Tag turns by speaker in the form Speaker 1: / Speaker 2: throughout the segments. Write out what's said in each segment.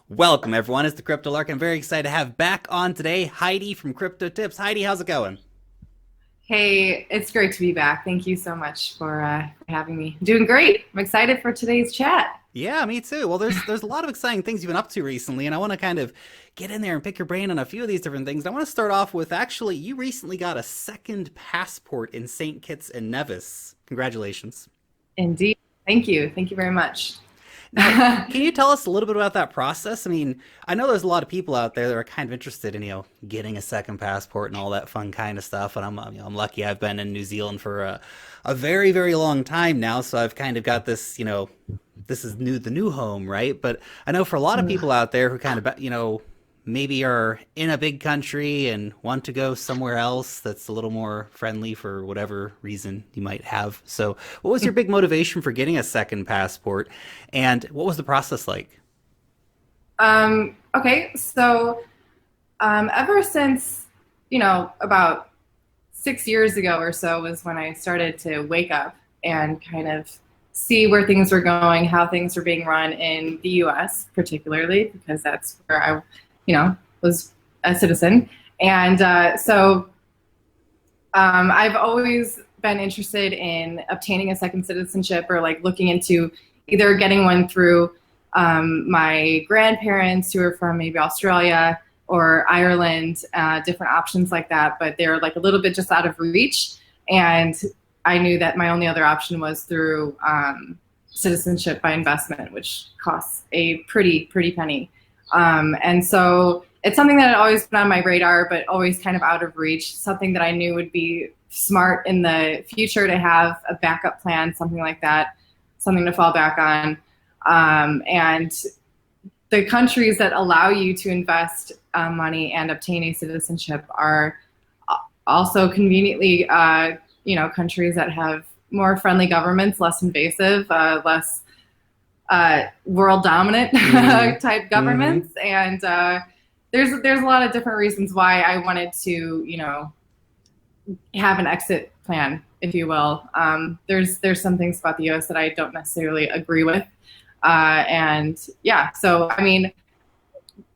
Speaker 1: Welcome everyone, it's the Crypto Lark. I'm very excited to have back on today Heidi from Crypto Tips. Heidi, how's it going?
Speaker 2: Hey, it's great to be back. Thank you so much for having me. Doing great. I'm excited for today's chat.
Speaker 1: Yeah, me too. Well, there's a lot of exciting things you've been up to recently, and I want to kind of get in there and pick your brain on a few of these different things. I want to start off with actually, you recently got a second passport in St. Kitts and Nevis. Congratulations.
Speaker 2: Indeed. Thank you. Thank you very much.
Speaker 1: Now, can you tell us a little bit about that process? I mean, I know there's a lot of people out there that are kind of interested in, getting a second passport and all that fun kind of stuff. And I'm lucky I've been in New Zealand for a very, very long time now. So I've kind of got this, this is the new home, right? But I know for a lot of people out there who kind of, maybe are in a big country and want to go somewhere else that's a little more friendly for whatever reason you might have. So what was your big motivation for getting a second passport, and what was the process like?
Speaker 2: Okay, so ever since, about 6 years ago or so was when I started to wake up and kind of see where things were going, how things were being run in the US particularly, because that's where I was a citizen. And I've always been interested in obtaining a second citizenship, or like looking into either getting one through my grandparents who are from maybe Australia or Ireland, different options like that, but they're like a little bit just out of reach. And I knew that my only other option was through citizenship by investment, which costs a pretty penny. And so it's something that had always been on my radar, but always kind of out of reach, something that I knew would be smart in the future to have a backup plan, something like that, something to fall back on. And the countries that allow you to invest money and obtain a citizenship are also conveniently, countries that have more friendly governments, less invasive, less world dominant type governments. And there's a lot of different reasons why I wanted to, have an exit plan, if you will. There's some things about the US that I don't necessarily agree with. And yeah, so I mean,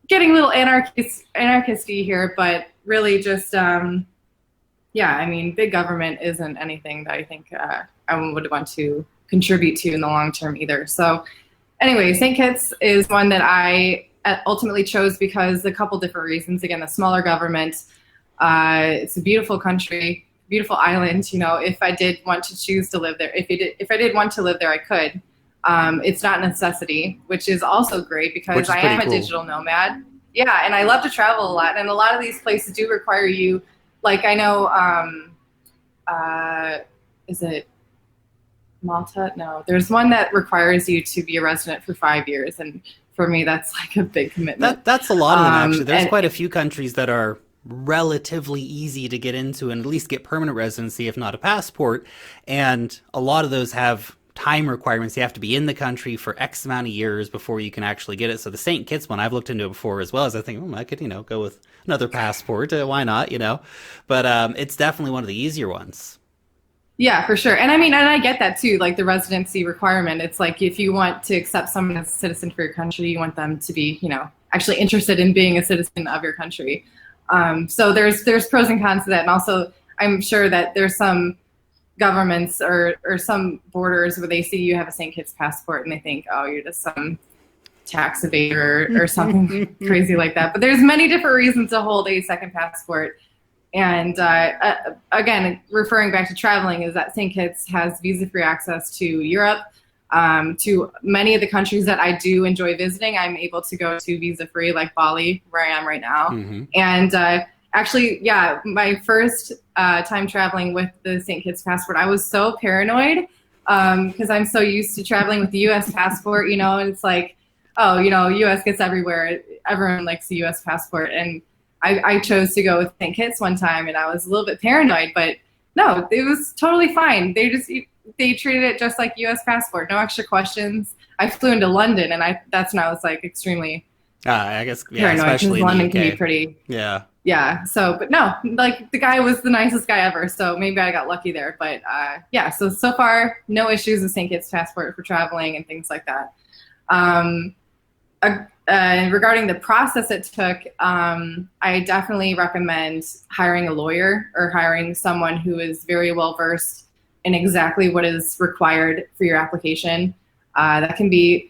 Speaker 2: getting a little anarchisty here, but really just, yeah, I mean, big government isn't anything that I think I would want to contribute to in the long term either. So anyway, St. Kitts is one that I ultimately chose because a couple different reasons. Again, the smaller government, it's a beautiful country, beautiful island. If I did want to choose to live there, if I did want to live there, I could. It's not a necessity, which is also great because I am a digital nomad. Yeah, and I love to travel a lot, and a lot of these places do require you. Like I know, is it Malta? No, there's one that requires you to be a resident for 5 years, and for me, that's like a big commitment.
Speaker 1: That's a lot of them, actually. There's quite a few countries that are relatively easy to get into and at least get permanent residency, if not a passport. And a lot of those have time requirements. You have to be in the country for X amount of years before you can actually get it. So the St. Kitts one, I've looked into it before as well, as I think, I could, go with another passport. Why not, But it's definitely one of the easier ones.
Speaker 2: Yeah, for sure. And I mean, and I get that too, like the residency requirement. It's like if you want to accept someone as a citizen for your country, you want them to be, actually interested in being a citizen of your country. So there's pros and cons to that. And also, I'm sure that there's some governments or some borders where they see you have a St. Kitts passport and they think, oh, you're just some tax evader or something crazy like that. But there's many different reasons to hold a second passport. And again, referring back to traveling, is that St. Kitts has visa-free access to Europe, to many of the countries that I do enjoy visiting. I'm able to go to visa-free, like Bali, where I am right now. And actually, yeah, my first time traveling with the St. Kitts passport, I was so paranoid because I'm so used to traveling with the U.S. passport, and it's like, oh, U.S. gets everywhere. Everyone likes the U.S. passport. And I chose to go with St. Kitts one time, and I was a little bit paranoid, but no, it was totally fine. They treated it just like U.S. passport, no extra questions. I flew into London, and that's when I was like extremely
Speaker 1: I guess, yeah,
Speaker 2: paranoid,
Speaker 1: especially
Speaker 2: because
Speaker 1: in the
Speaker 2: London
Speaker 1: UK.
Speaker 2: can be pretty.
Speaker 1: Yeah.
Speaker 2: So, but no, like the guy was the nicest guy ever. So maybe I got lucky there. But yeah, so far, no issues with St. Kitts passport for traveling and things like that. regarding the process it took, I definitely recommend hiring a lawyer or hiring someone who is very well versed in exactly what is required for your application. That can be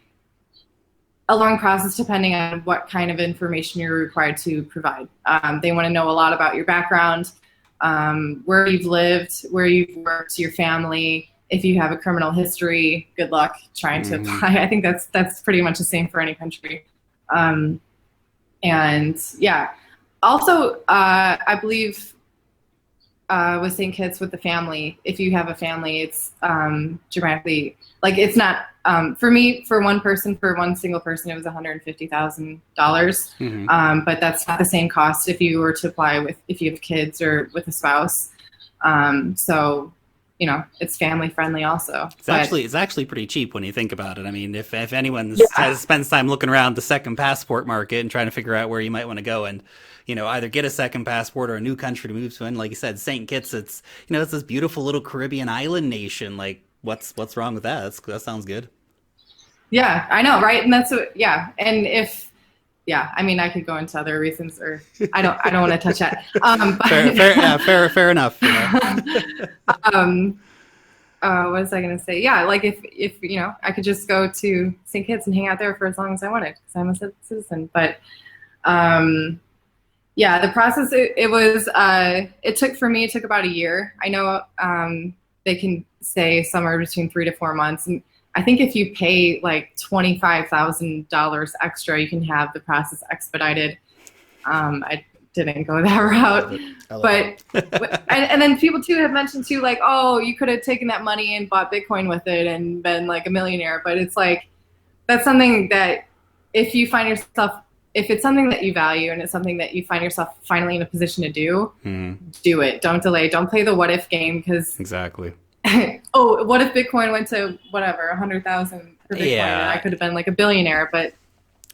Speaker 2: a long process depending on what kind of information you're required to provide. They want to know a lot about your background, where you've lived, where you've worked, your family. If you have a criminal history, good luck trying to apply. I think that's pretty much the same for any country. And yeah, also I believe with St. Kitts with the family, if you have a family, it's dramatically, like it's not, for me, for one single person, it was $150,000. But that's not the same cost if you were to apply if you have kids or with a spouse. So, you know, it's family friendly also.
Speaker 1: It's actually pretty cheap when you think about it. I mean, if anyone spends time looking around the second passport market and trying to figure out where you might want to go and, you know, either get a second passport or a new country to move to, and like you said, St. Kitts, it's, you know, it's this beautiful little Caribbean island nation. Like, what's wrong with that? That sounds good.
Speaker 2: Yeah, I know, right? And that's what, yeah. And if, yeah, I mean, I could go into other reasons, or I don't want to touch that. But,
Speaker 1: fair enough. You know?
Speaker 2: What was I going to say? Yeah, like if you know, I could just go to St. Kitts and hang out there for as long as I wanted because I'm a citizen. But yeah, the process it took about a year. I know they can say somewhere between 3 to 4 months, and I think if you pay like $25,000 extra, you can have the process expedited. I didn't go that route, but and then people too have mentioned too, like, oh, you could have taken that money and bought Bitcoin with it and been like a millionaire. But it's like, that's something that if it's something that you value and it's something that you find yourself finally in a position to do, do it. Don't delay. Don't play the what if game, because
Speaker 1: exactly.
Speaker 2: Oh, what if Bitcoin went to whatever 100,000 for Bitcoin? Yeah. And I could have been like a billionaire, but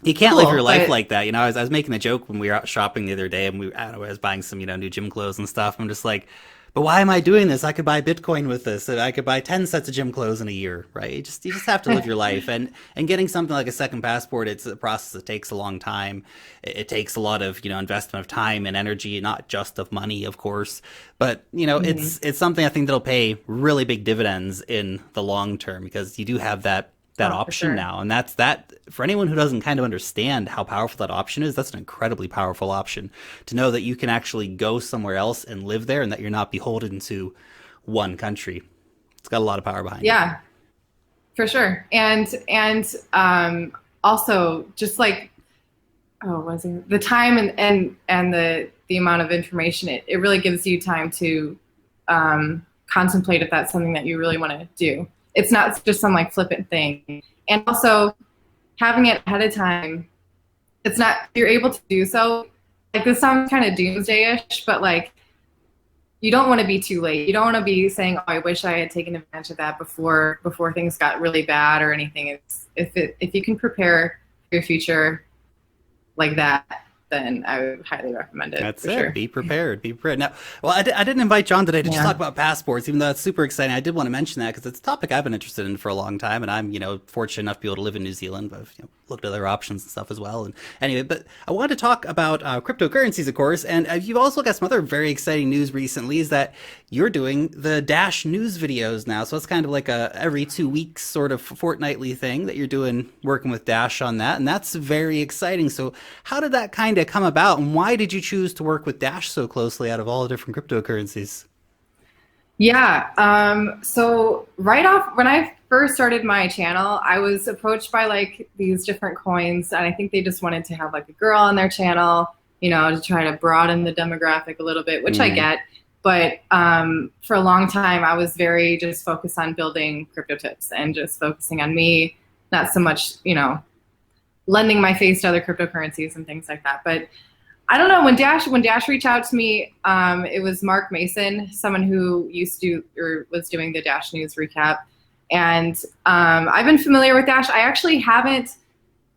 Speaker 1: you can't live your life like that. You know, I was making a joke when we were out shopping the other day, and I was buying some, you know, new gym clothes and stuff. I'm just like, but why am I doing this? I could buy Bitcoin with this. I could buy 10 sets of gym clothes in a year, right? You just have to live your life. And getting something like a second passport, it's a process that takes a long time. It takes a lot of, you know, investment of time and energy, not just of money, of course. But, you know, it's something I think that'll pay really big dividends in the long term, because you do have that option now. And that's for anyone who doesn't kind of understand how powerful that option is, that's an incredibly powerful option to know that you can actually go somewhere else and live there and that you're not beholden to one country. It's got a lot of power behind it.
Speaker 2: Yeah, for sure. And also just like, the time and the amount of information, it really gives you time to contemplate if that's something that you really want to do. It's not just some like flippant thing. And also having it ahead of time, you're able to do so. Like, this sounds kind of doomsday-ish, but like, you don't want to be too late. You don't want to be saying, oh, I wish I had taken advantage of that before things got really bad or anything. If you can prepare for your future like that, then I would highly recommend it.
Speaker 1: That's
Speaker 2: it.
Speaker 1: Sure. Be prepared. Be prepared. Now, well, I didn't invite John today to just talk about passports, even though it's super exciting. I did want to mention that because it's a topic I've been interested in for a long time, and I'm, you know, fortunate enough to be able to live in New Zealand, but I've, you know, looked at other options and stuff as well. And anyway, but I wanted to talk about cryptocurrencies, of course, and you've also got some other very exciting news recently, is that you're doing the Dash news videos now. So it's kind of like a every 2 weeks sort of fortnightly thing that you're doing, working with Dash on that, and that's very exciting. So how did that kind of come about, and why did you choose to work with Dash so closely out of all the different cryptocurrencies?
Speaker 2: Yeah, so right off, when I first started my channel, I was approached by like these different coins, and I think they just wanted to have like a girl on their channel, you know, to try to broaden the demographic a little bit, which I get. But for a long time, I was very just focused on building crypto tips and just focusing on me, not so much, you know, lending my face to other cryptocurrencies and things like that. But I don't know, when Dash reached out to me, it was Mark Mason, someone who used to or was doing the Dash News recap. And I've been familiar with Dash. I actually haven't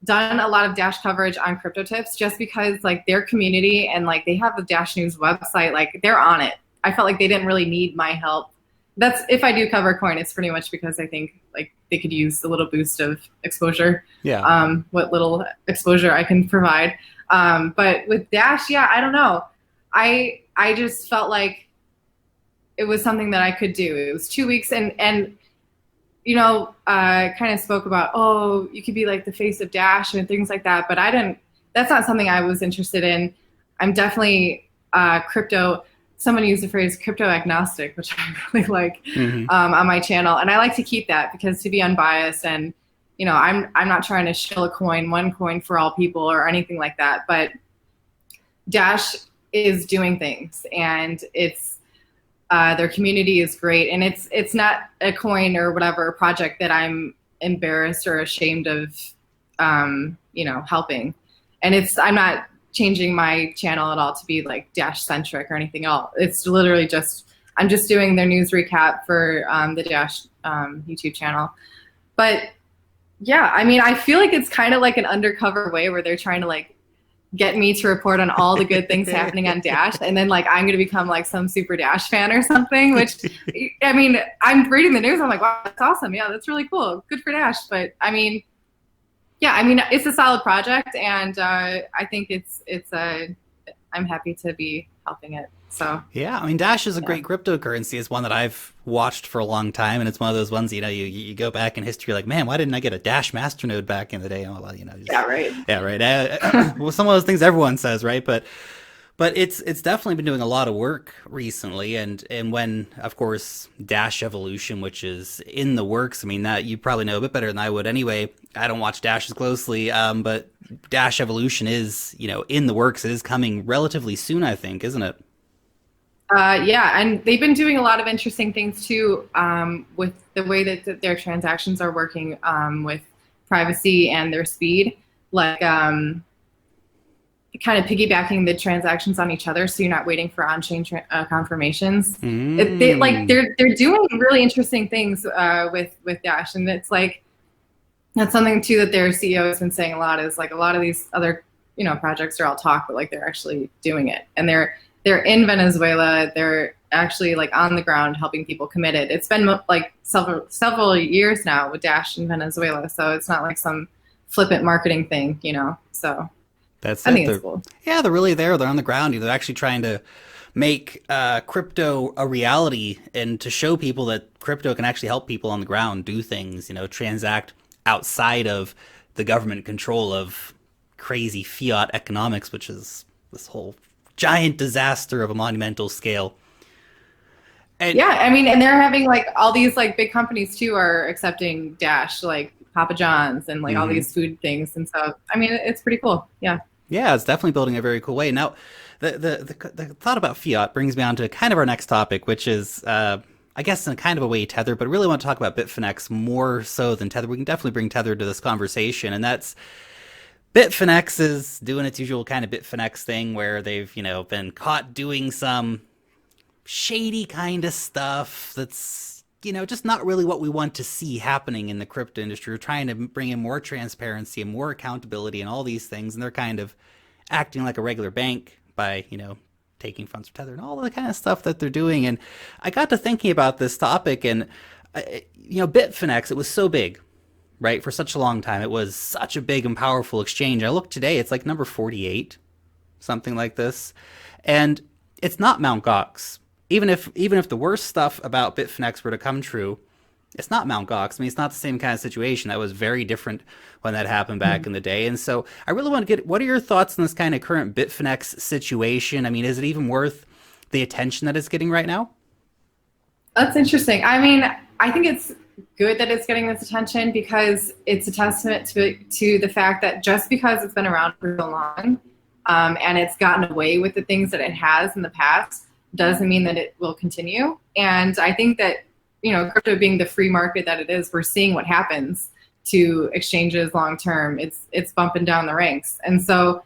Speaker 2: done a lot of Dash coverage on crypto tips just because like their community and like they have the Dash News website, like they're on it. I felt like they didn't really need my help. That's, if I do cover coin, it's pretty much because I think like they could use a little boost of exposure.
Speaker 1: Yeah.
Speaker 2: What little exposure I can provide. But with Dash, yeah, I don't know. I just felt like it was something that I could do. It was 2 weeks, and you know, kind of spoke about, oh, you could be like the face of Dash and things like that. But I didn't. That's not something I was interested in. I'm definitely crypto. Someone used the phrase crypto agnostic, which I really like on my channel, and I like to keep that because to be unbiased and you know, I'm not trying to shill a coin, one coin for all people or anything like that. But Dash is doing things, and it's their community is great, and it's not a coin or whatever project that I'm embarrassed or ashamed of, you know, helping. And I'm not changing my channel at all to be like Dash centric or anything else. It's literally just I'm just doing their news recap for the Dash YouTube channel. But yeah, I mean, I feel like it's kind of like an undercover way where they're trying to like get me to report on all the good things happening on Dash, and then like I'm gonna become like some super Dash fan or something, which I mean, I'm reading the news, I'm like, wow, that's awesome, yeah, that's really cool, good for Dash. But I mean, yeah, I mean, it's a solid project, and I think I'm happy to be helping it. So
Speaker 1: yeah, I mean, Dash is a great cryptocurrency. It's one that I've watched for a long time, and it's one of those ones, you know, you go back in history, like, man, why didn't I get a Dash masternode back in the day? Oh, well, you know, just,
Speaker 2: yeah, right.
Speaker 1: Yeah, right. Well, some of those things everyone says, right? But it's definitely been doing a lot of work recently, and when, of course, Dash Evolution, which is in the works. I mean, that you probably know a bit better than I would anyway. I don't watch Dash as closely, but Dash Evolution is, you know, in the works. It is coming relatively soon, I think, isn't it?
Speaker 2: Yeah, and they've been doing a lot of interesting things too, with the way that their transactions are working, with privacy and their speed, like kind of piggybacking the transactions on each other, so you're not waiting for on-chain confirmations. They're doing really interesting things with Dash, and it's like that's something too that their CEO has been saying a lot. Is like a lot of these other, you know, projects are all talk, but like they're actually doing it, and they're in Venezuela. They're actually like on the ground helping people committed. It's been like several years now with Dash in Venezuela, so it's not like some flippant marketing thing, you know. So I think it's cool.
Speaker 1: Yeah, they're really there. They're on the ground. They're actually trying to make crypto a reality and to show people that crypto can actually help people on the ground do things, you know, transact outside of the government control of crazy fiat economics, which is this whole giant disaster of a monumental scale. And
Speaker 2: yeah, I mean, and they're having like all these like big companies too are accepting Dash, like Papa John's and like all these food things. And so, I mean, it's pretty cool. Yeah.
Speaker 1: Yeah, it's definitely building a very cool way. Now, the thought about fiat brings me on to kind of our next topic, which is, I guess, in kind of a way, Tether, but really want to talk about Bitfinex more so than Tether. We can definitely bring Tether to this conversation, and that's Bitfinex is doing its usual kind of Bitfinex thing where they've, you know, been caught doing some shady kind of stuff that's, you know, just not really what we want to see happening in the crypto industry. We're trying to bring in more transparency and more accountability and all these things, and they're kind of acting like a regular bank by, you know, taking funds from Tether and all the kind of stuff that they're doing. And I got to thinking about this topic, and, you know, Bitfinex, it was so big, right? For such a long time, it was such a big and powerful exchange. I look today, it's like number 48, something like this. And it's not Mt. Gox. Even if the worst stuff about Bitfinex were to come true, it's not Mt. Gox. I mean, it's not the same kind of situation. That was very different when that happened back in the day. And so I really want to get, what are your thoughts on this kind of current Bitfinex situation? I mean, is it even worth the attention that it's getting right now?
Speaker 2: That's interesting. I mean, I think it's good that it's getting this attention because it's a testament to the fact that just because it's been around for so long, and it's gotten away with the things that it has in the past, doesn't mean that it will continue. And I think that, you know, crypto being the free market that it is, we're seeing what happens to exchanges long term. It's bumping down the ranks. And so,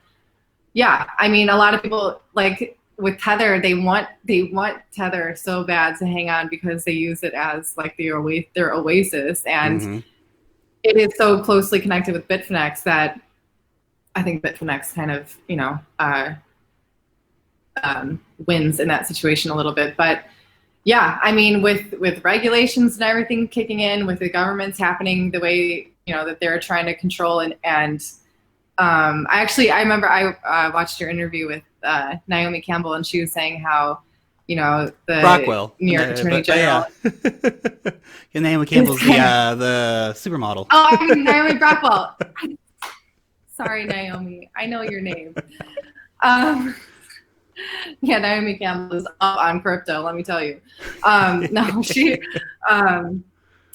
Speaker 2: yeah, I mean, a lot of people, like with Tether, they want Tether so bad to hang on because they use it as like their oasis. And it is so closely connected with Bitfinex that I think Bitfinex kind of, you know, wins in that situation a little bit. But Yeah, I mean, with regulations and everything kicking in, with the governments happening the way that they're trying to control, and I remember I watched your interview with Naomi Campbell, and she was saying how the
Speaker 1: Rockwell,
Speaker 2: New York Attorney
Speaker 1: but
Speaker 2: General.
Speaker 1: yeah, your name Campbell's the supermodel.
Speaker 2: Oh, I mean Naomi Brockwell. Sorry, Naomi. I know your name. Um, yeah, Naomi Campbell is up on crypto. Let me tell you. No, she.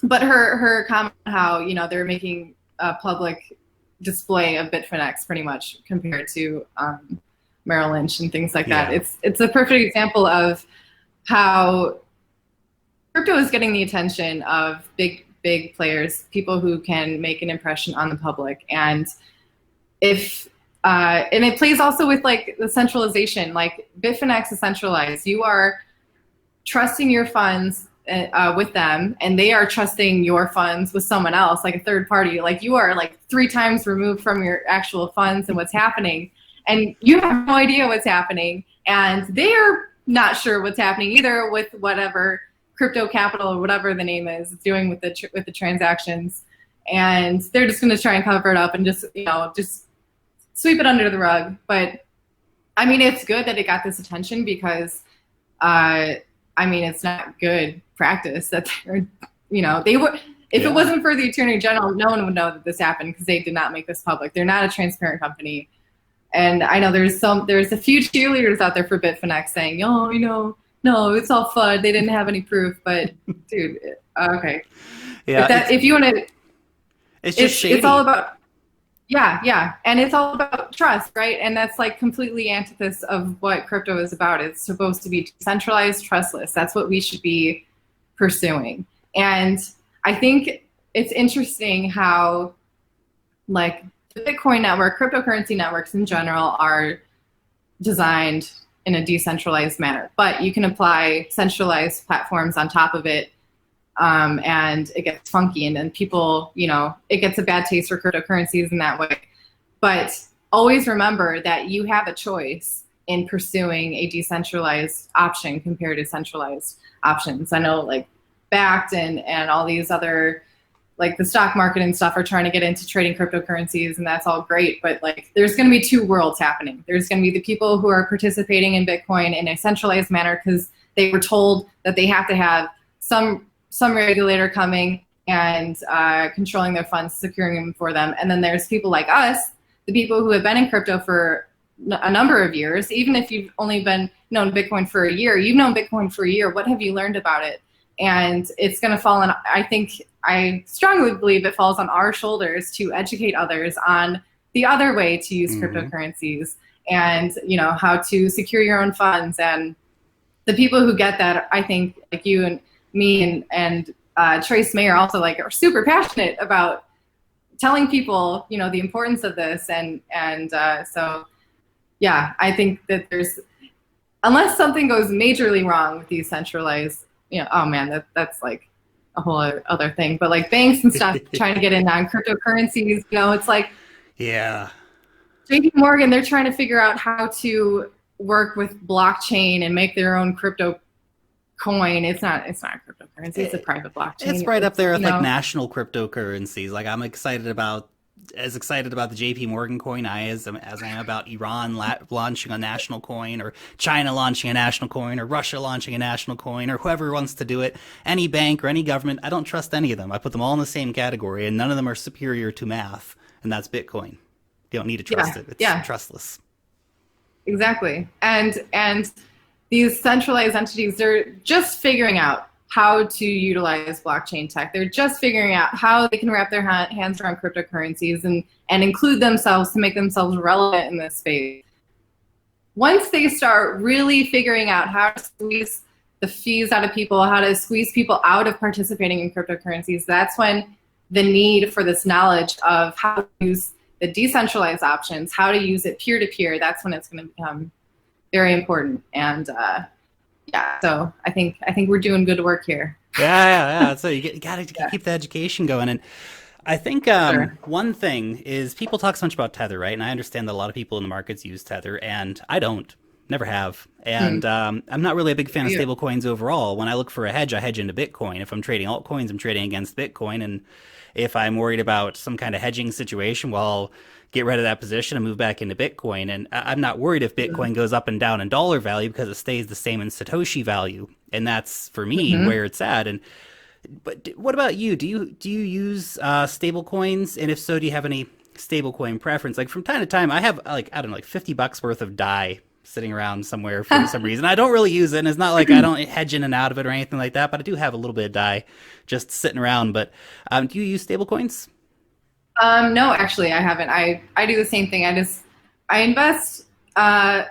Speaker 2: But her comment how they're making a public display of Bitfinex pretty much compared to Merrill Lynch and things like that. It's a perfect example of how crypto is getting the attention of big players, people who can make an impression on the public, and and it plays also with like the centralization. Like Bitfinex is centralized. You are trusting your funds with them, and they are trusting your funds with someone else, like a third party. Like you are like 3 times removed from your actual funds and what's happening, and you have no idea what's happening, and they are not sure what's happening either with whatever crypto capital or whatever the name is doing with the transactions, and they're just going to try and cover it up and just sweep it under the rug. But I mean, it's good that it got this attention because I mean, it's not good practice that they were. If it wasn't for the Attorney General, no one would know that this happened because they did not make this public. They're not a transparent company. And I know there's a few cheerleaders out there for Bitfinex saying, oh, no, it's all fun. They didn't have any proof. But dude, okay.
Speaker 1: Yeah.
Speaker 2: If you want to,
Speaker 1: it's just shady.
Speaker 2: It's all about. Yeah. And it's all about trust, right? And that's like completely antithesis of what crypto is about. It's supposed to be decentralized, trustless. That's what we should be pursuing. And I think it's interesting how like the Bitcoin network, cryptocurrency networks in general are designed in a decentralized manner, but you can apply centralized platforms on top of it. And it gets funky, and then people, it gets a bad taste for cryptocurrencies in that way. But always remember that you have a choice in pursuing a decentralized option compared to centralized options. I know like Backed and all these other, like the stock market and stuff, are trying to get into trading cryptocurrencies, and that's all great. But like, there's going to be 2 worlds happening. There's going to be the people who are participating in Bitcoin in a centralized manner because they were told that they have to have some regulator coming and controlling their funds, securing them for them. And then there's people like us, the people who have been in crypto for a number of years. Even if you've only known Bitcoin for a year, you've known Bitcoin for a year. What have you learned about it? And it's going to fall on, I strongly believe it falls on our shoulders to educate others on the other way to use cryptocurrencies and, how to secure your own funds. And the people who get that, I think, like you and me and Trace Mayer also are super passionate about telling people, the importance of this. And so, yeah, I think that unless something goes majorly wrong with these centralized, oh man, that's like a whole other thing. But like banks and stuff trying to get in on cryptocurrencies, it's like,
Speaker 1: yeah,
Speaker 2: JP Morgan, they're trying to figure out how to work with blockchain and make their own crypto coin. It's not cryptocurrency. It's a private blockchain.
Speaker 1: It's right up there with like national cryptocurrencies. Like I'm excited about the JP Morgan coin as I am about Iran launching a national coin, or China launching a national coin, or Russia launching a national coin, or whoever wants to do it. Any bank or any government, I don't trust any of them. I put them all in the same category, and none of them are superior to math, and that's Bitcoin. You don't need to trust it. It's trustless.
Speaker 2: Exactly. And these centralized entities, they're just figuring out how to utilize blockchain tech. They're just figuring out how they can wrap their hands around cryptocurrencies and include themselves to make themselves relevant in this space. Once they start really figuring out how to squeeze the fees out of people, how to squeeze people out of participating in cryptocurrencies, that's when the need for this knowledge of how to use the decentralized options, how to use it peer-to-peer, that's when it's going to become very important. And so I think we're doing good work here.
Speaker 1: Yeah. So you got to keep the education going. And I think one thing is people talk so much about Tether, right? And I understand that a lot of people in the markets use Tether, and I don't. never have.
Speaker 2: Hmm.
Speaker 1: And I'm not really a big fan of
Speaker 2: Yeah.
Speaker 1: stablecoins overall. When I look for a hedge, I hedge into Bitcoin. If I'm trading altcoins, I'm trading against Bitcoin. And if I'm worried about some kind of hedging situation, well, I'll get rid of that position and move back into Bitcoin. And I'm not worried if Bitcoin goes up and down in dollar value because it stays the same in Satoshi value. And that's for me
Speaker 2: Hmm.
Speaker 1: where it's at. And but what about you? Do you use stable coins? And if so, do you have any stablecoin preference? Like from time to time, I have like I don't know, like $50 worth of DAI sitting around somewhere for some reason. I don't really use it, and it's not like I don't hedge in and out of it or anything like that. But I do have a little bit of DAI just sitting around. But do you use stablecoins?
Speaker 2: No, actually, I haven't. I do the same thing. I invest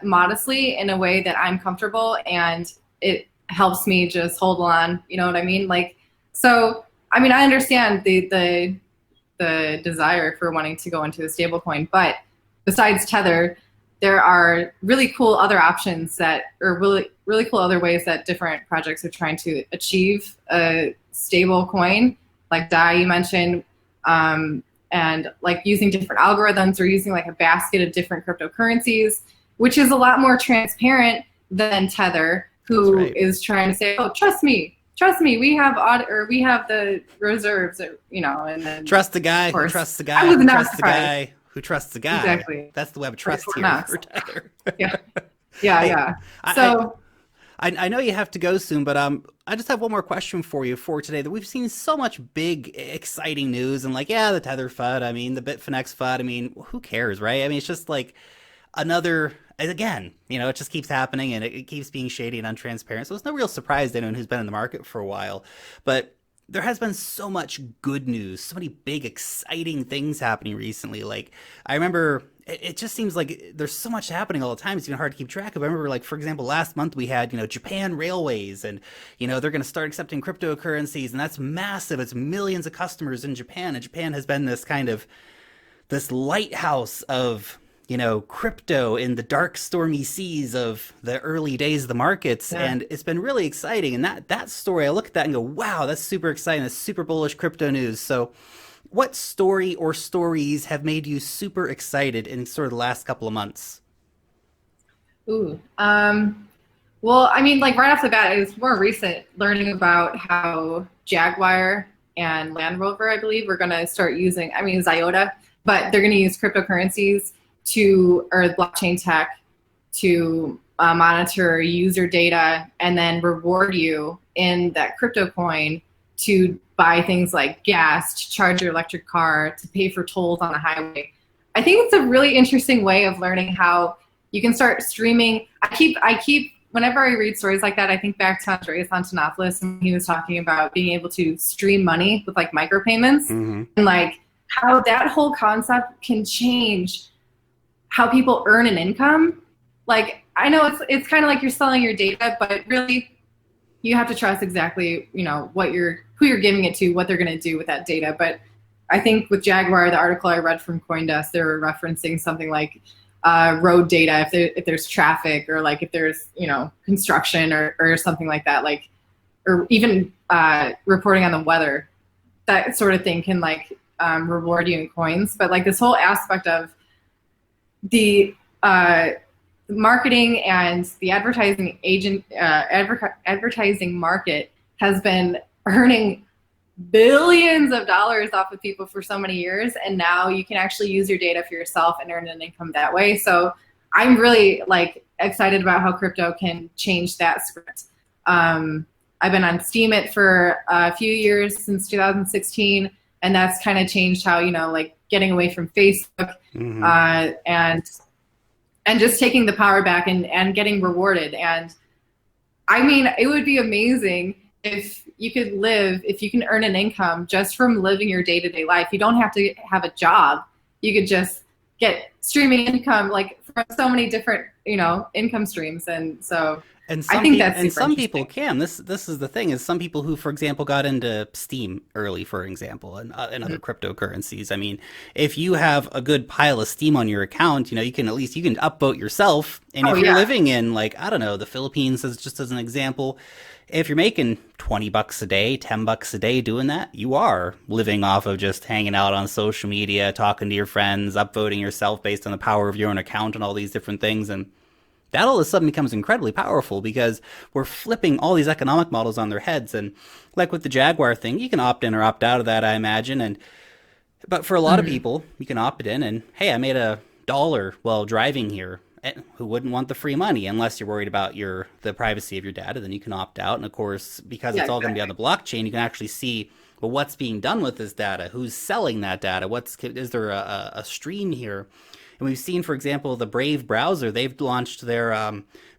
Speaker 2: modestly in a way that I'm comfortable, and it helps me just hold on. You know what I mean? Like, so I mean, I understand the desire for wanting to go into a stablecoin, but besides Tether, there are really cool other options that, or really cool other ways that different projects are trying to achieve a stable coin, like DAI you mentioned, and like using different algorithms or using like a basket of different cryptocurrencies, which is a lot more transparent than Tether,
Speaker 1: That's
Speaker 2: who
Speaker 1: right.
Speaker 2: is trying to say, "Oh, trust me, we have or we have the reserves," or, you know, and then
Speaker 1: Trust the
Speaker 2: of
Speaker 1: guy who
Speaker 2: course,
Speaker 1: trusts the
Speaker 2: I
Speaker 1: guy
Speaker 2: was
Speaker 1: who
Speaker 2: not
Speaker 1: trusts the
Speaker 2: surprised.
Speaker 1: guy who trusts the guy.
Speaker 2: Exactly.
Speaker 1: That's the web of
Speaker 2: Like
Speaker 1: trust
Speaker 2: Fort
Speaker 1: here
Speaker 2: Knox.
Speaker 1: for Tether.
Speaker 2: Yeah. Yeah.
Speaker 1: Hey,
Speaker 2: Yeah.
Speaker 1: I,
Speaker 2: So,
Speaker 1: I know you have to go soon, but I just have one more question for you for today. That we've seen so much big, exciting news, and like, yeah, the Tether FUD. I mean, the Bitfinex FUD. I mean, who cares, right? I mean, it's just like another. Again, it just keeps happening, and it keeps being shady and untransparent. So it's no real surprise to anyone who's been in the market for a while. But there has been so much good news, so many big, exciting things happening recently. Like, I remember it just seems like there's so much happening all the time. It's even hard to keep track of. I remember, like, for example, last month we had, Japan Railways, and, they're going to start accepting cryptocurrencies, and that's massive. It's millions of customers in Japan, and Japan has been this kind of this lighthouse of crypto in the dark stormy seas of the early days of the markets,
Speaker 2: yeah.
Speaker 1: and it's been really exciting. And that story, I look at that and go, wow, that's super exciting. That's super bullish crypto news. So what story or stories have made you super excited in sort of the last couple of months?
Speaker 2: Ooh. Well, I mean, like right off the bat, it was more recent learning about how Jaguar and Land Rover, I believe, are going to start using, I mean, Zyota, but they're going to use cryptocurrencies or blockchain tech to monitor user data and then reward you in that crypto coin to buy things like gas, to charge your electric car, to pay for tolls on the highway. I think it's a really interesting way of learning how you can start streaming. I keep whenever I read stories like that, I think back to Andreas Antonopoulos, and he was talking about being able to stream money with like micropayments,
Speaker 1: Mm-hmm.
Speaker 2: and like how that whole concept can change how people earn an income. Like I know it's kind of like you're selling your data, but really you have to trust exactly who you're giving it to, what they're going to do with that data. But I think with Jaguar, the article I read from CoinDesk, they were referencing something like road data, if there's traffic, or like if there's construction, or something like that, like, or even reporting on the weather. That sort of thing can like reward you in coins. But like this whole aspect of the marketing and the advertising market has been earning billions of dollars off of people for so many years, and now you can actually use your data for yourself and earn an income that way. So I'm really like excited about how crypto can change that script. I've been on STEEMIT for a few years, since 2016, and that's kind of changed how like getting away from Facebook,
Speaker 1: Mm-hmm.
Speaker 2: and just taking the power back and getting rewarded. And I mean, it would be amazing if you can earn an income just from living your day-to-day life. You don't have to have a job. You could just get streaming income, like from so many different, income streams. And so
Speaker 1: And
Speaker 2: I
Speaker 1: some
Speaker 2: think
Speaker 1: people
Speaker 2: that's
Speaker 1: and
Speaker 2: super
Speaker 1: some people
Speaker 2: interesting.
Speaker 1: can. This is the thing is some people who, for example, got into Steam early, for example, and other cryptocurrencies. I mean, if you have a good pile of Steam on your account, you can upvote yourself. And
Speaker 2: Oh
Speaker 1: if you're
Speaker 2: yeah.
Speaker 1: living in like I don't know the Philippines, as just as an example, if you're making $20 a day, $10 a day doing that, you are living off of just hanging out on social media, talking to your friends, upvoting yourself based on the power of your own account and all these different things. And that all of a sudden becomes incredibly powerful because we're flipping all these economic models on their heads. And like with the Jaguar thing, you can opt in or opt out of that, I imagine. But for a lot of people, you can opt in and, hey, I made $1 while driving here. Who wouldn't want the free money unless you're worried about the privacy of your data? Then you can opt out. And of course, because it's all going to be on the blockchain, you can actually see, well, what's being done with this data? Who's selling that data? Is there a stream here? And we've seen, for example, the Brave browser, they've launched their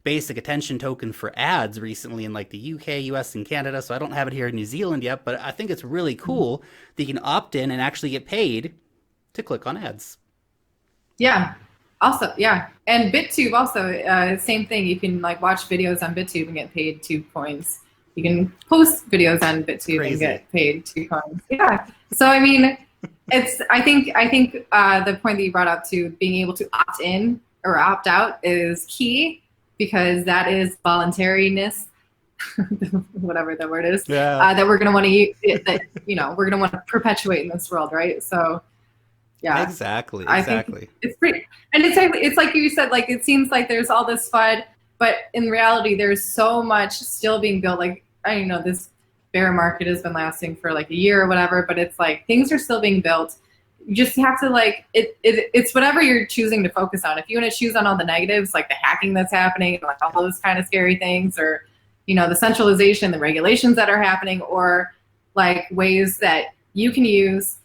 Speaker 1: basic attention token for ads recently in like the UK, US, and Canada. So I don't have it here in New Zealand yet, but I think it's really cool that you can opt in and actually get paid to click on ads.
Speaker 2: Yeah. Also, yeah. And BitTube also, same thing. You can like watch videos on BitTube and get paid 2 coins. You can post videos on BitTube and get paid 2 coins. Yeah. So, I mean, I think the point that you brought up to being able to opt in or opt out is key, because that is voluntariness, whatever the word is, that we're going to want to use, that, you know, we're going to want to perpetuate in this world, right? So, yeah.
Speaker 1: Exactly.
Speaker 2: I think it's pretty, and it's like you said, like, it seems like there's all this FUD, but in reality, there's so much still being built. Like, I don't know, this bear market has been lasting for like a year or whatever, but it's like things are still being built. You just have to like, it's whatever you're choosing to focus on. If you want to choose on all the negatives, like the hacking that's happening, like all those kind of scary things, or, you know, the centralization, the regulations that are happening, or like ways that you can use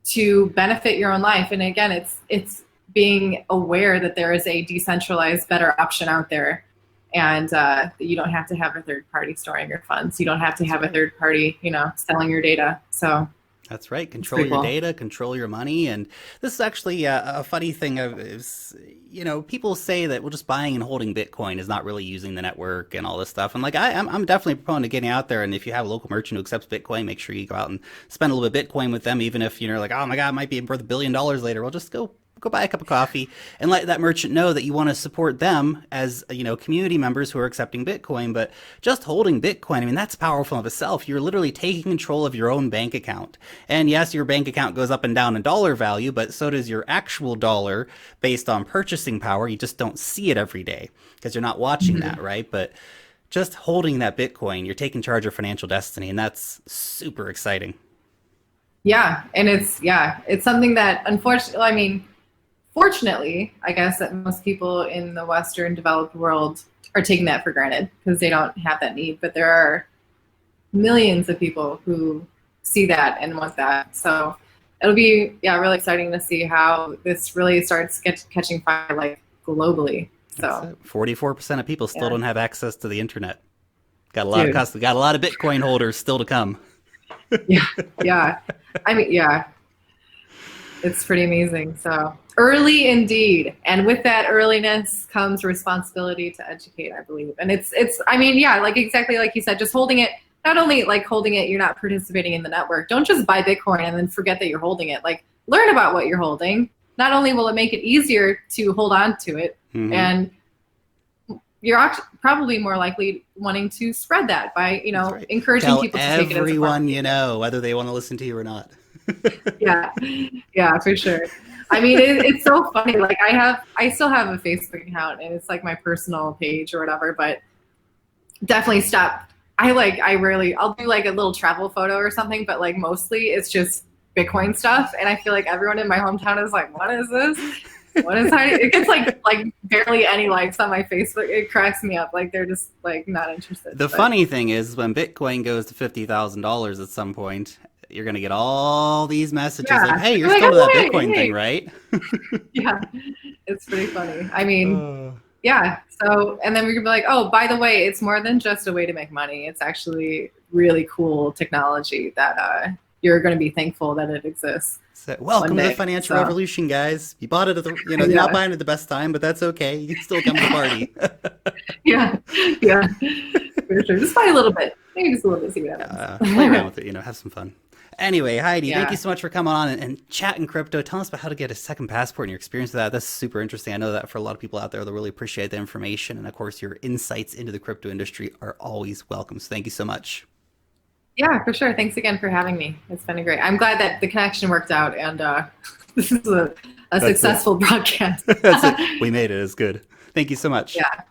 Speaker 2: to benefit your own life. And again, it's being aware that there is a decentralized, better option out there. And you don't have to have a third party storing your funds. You don't have to have a third party, you know, selling your data. So
Speaker 1: that's right. Control your data, control your money. And this is actually a funny thing is, you know, people say that, well, just buying and holding Bitcoin is not really using the network and all this stuff. And like, I'm definitely a proponent of getting out there. And if you have a local merchant who accepts Bitcoin, make sure you go out and spend a little bit of Bitcoin with them, even if you're like, oh my God, it might be worth $1 billion later. Well, just go buy a cup of coffee and let that merchant know that you want to support them as, you know, community members who are accepting Bitcoin. But just holding Bitcoin, I mean, that's powerful of itself. You're literally taking control of your own bank account. And yes, your bank account goes up and down in dollar value, but so does your actual dollar based on purchasing power. You just don't see it every day because you're not watching that, right? But just holding that Bitcoin, you're taking charge of financial destiny, and that's super exciting.
Speaker 2: Yeah, and it's something that, unfortunately, I mean, fortunately, I guess that most people in the Western developed world are taking that for granted because they don't have that need. But there are millions of people who see that and want that. So it'll be, really exciting to see how this really starts catching fire, like, globally. So
Speaker 1: 44% of people still don't have access to the internet. Got a lot of Bitcoin holders still to come.
Speaker 2: Yeah. I mean, it's pretty amazing. So early indeed. And with that earliness comes responsibility to educate, I believe. And it's, I mean, like exactly like you said, just holding it, not only like holding it, you're not participating in the network. Don't just buy Bitcoin and then forget that you're holding it. Like, learn about what you're holding. Not only will it make it easier to hold on to it, and you're actually probably more likely wanting to spread that by, you know, encouraging people to take it as
Speaker 1: everyone, you know, whether they want to listen to you or not.
Speaker 2: Yeah, for sure. I mean, it's so funny. Like, I still have a Facebook account, and it's like my personal page or whatever, but definitely stop. I'll do like a little travel photo or something, but like mostly it's just Bitcoin stuff. And I feel like everyone in my hometown is like, what is this? What is that? It gets like barely any likes on my Facebook. It cracks me up. Like, they're just like not interested.
Speaker 1: The funny thing is, when Bitcoin goes to $50,000 at some point, you're going to get all these messages like, hey, you're still to that Bitcoin thing, right?
Speaker 2: Yeah, it's pretty funny. I mean, so, and then we're going to be like, oh, by the way, it's more than just a way to make money. It's actually really cool technology that you're going to be thankful that it exists.
Speaker 1: So, welcome to the financial revolution, guys. You bought it at the, you're not buying it at the best time, but that's okay. You can still come to the party.
Speaker 2: yeah, for sure. Just buy a little bit. Maybe just a little bit, see what happens.
Speaker 1: Play around with it, have some fun. Anyway, Heidi, thank you so much for coming on and chatting crypto. Tell us about how to get a second passport and your experience with that. That's super interesting. I know that for a lot of people out there, they'll really appreciate the information. And of course, your insights into the crypto industry are always welcome. So thank you so much.
Speaker 2: Yeah, for sure. Thanks again for having me. It's been great. I'm glad that the connection worked out, and this is a successful broadcast.
Speaker 1: That's it. We made it. It's good. Thank you so much.
Speaker 2: Yeah.